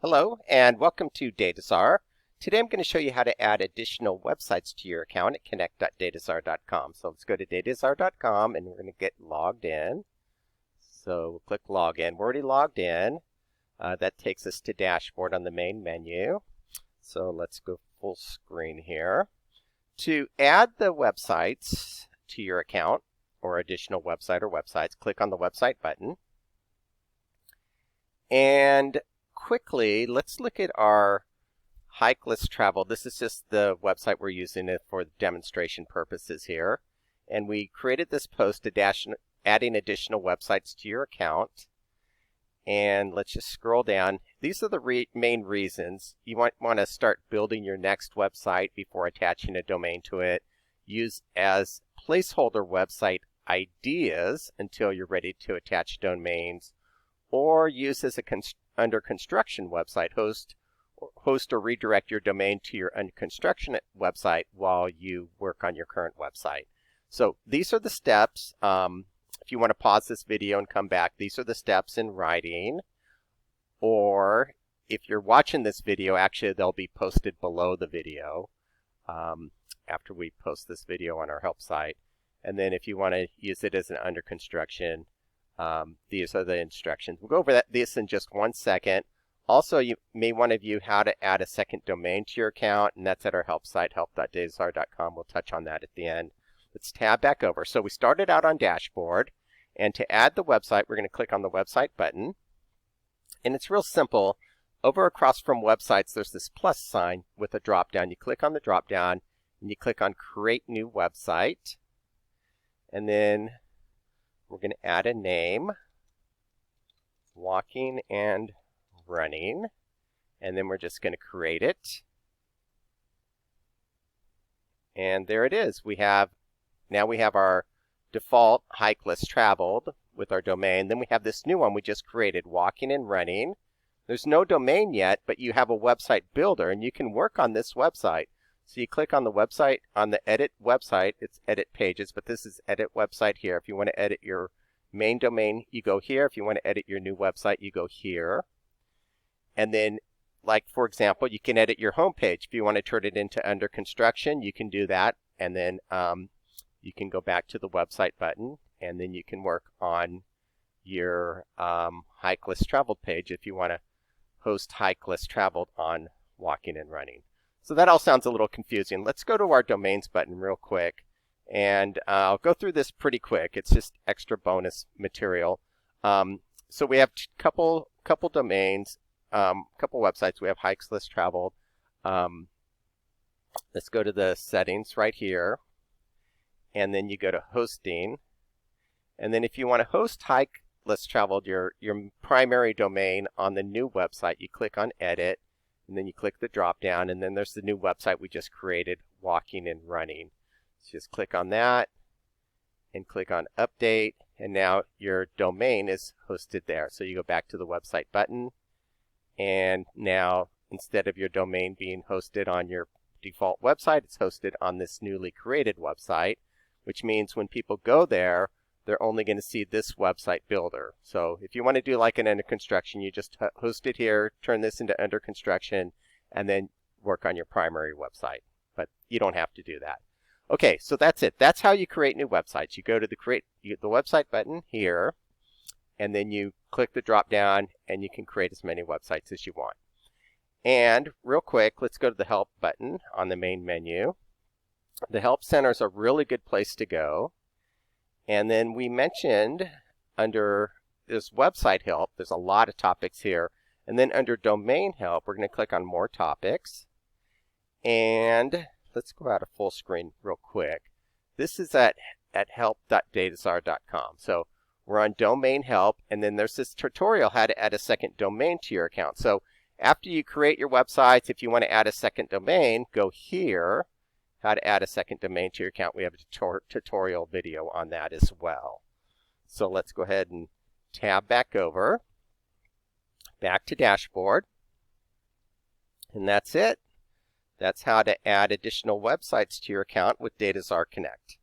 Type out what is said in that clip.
Hello and welcome to Dataczar. Today I'm going to show you how to add additional websites to your account at connect.dataczar.com. So let's go to dataczar.com and we're going to get logged in. So we'll click login. We're already logged in. That takes us to dashboard on the main menu. So let's go full screen here. To add the websites to your account or additional website or websites, click on the website button. And quickly, let's look at our hike list travel. This is just the website we're using it for demonstration purposes here. And we created this post to adding additional websites to your account. And let's just scroll down. These are the main reasons. You want to start building your next website before attaching a domain to it. Use as placeholder website ideas until you're ready to attach domains, or use as a under construction website, host or redirect your domain to your under construction website while you work on your current website. So these are the steps. If you want to pause this video and come back, these are the steps in writing. Or if you're watching this video, actually they'll be posted below the video after we post this video on our help site. And then if you want to use it as an under construction, these are the instructions. We'll go over this in just 1 second. Also, you may want to view how to add a second domain to your account, and that's at our help site, help.dataczar.com. We'll touch on that at the end. Let's tab back over. So we started out on dashboard, and to add the website, we're going to click on the website button. And it's real simple. Over across from websites, there's this plus sign with a drop down. You click on the drop down, and you click on create new website. And then we're going to add a name, walking and running, and then we're just going to create it. And there it is. Now we have our default hike list traveled with our domain. Then we have this new one we just created, walking and running. There's no domain yet, but you have a website builder, and you can work on this website. So you click on the website, on the edit website, it's edit pages, but this is edit website here. If you want to edit your main domain, you go here. If you want to edit your new website, you go here. And then, like for example, you can edit your home page. If you want to turn it into under construction, you can do that. And then you can go back to the website button, and then you can work on your hike list traveled page if you want to host hike list traveled on walking and running. So that all sounds a little confusing. Let's go to our domains button real quick. And I'll go through this pretty quick. It's just extra bonus material. So we have a couple domains, couple websites. We have hikes list traveled. Let's go to the settings right here. And then you go to hosting. And then if you want to host hike list traveled, your primary domain on the new website, you click on edit. And then you click the drop down. And then there's the new website we just created, walking and running. So just click on that and click on update, and now your domain is hosted there. So you go back to the website button, and now instead of your domain being hosted on your default website, it's hosted on this newly created website, which means when people go there, they're only going to see this website builder. So if you want to do like an under construction, you just host it here, turn this into under construction, and then work on your primary website. But you don't have to do that. Okay, so that's it. That's how you create new websites. You go to the the website button here, and then you click the drop down, and you can create as many websites as you want. And real quick, let's go to the help button on the main menu. The help center is a really good place to go. And then we mentioned under this website help, there's a lot of topics here. And then under domain help, we're going to click on more topics. And let's go out of full screen real quick. This is at help.dataczar.com. So we're on domain help, and then there's this tutorial how to add a second domain to your account. So after you create your websites, if you want to add a second domain, go here, how to add a second domain to your account. We have a tutorial video on that as well. So let's go ahead and tab back over, back to dashboard, and that's it. That's how to add additional websites to your account with Dataczar Connect.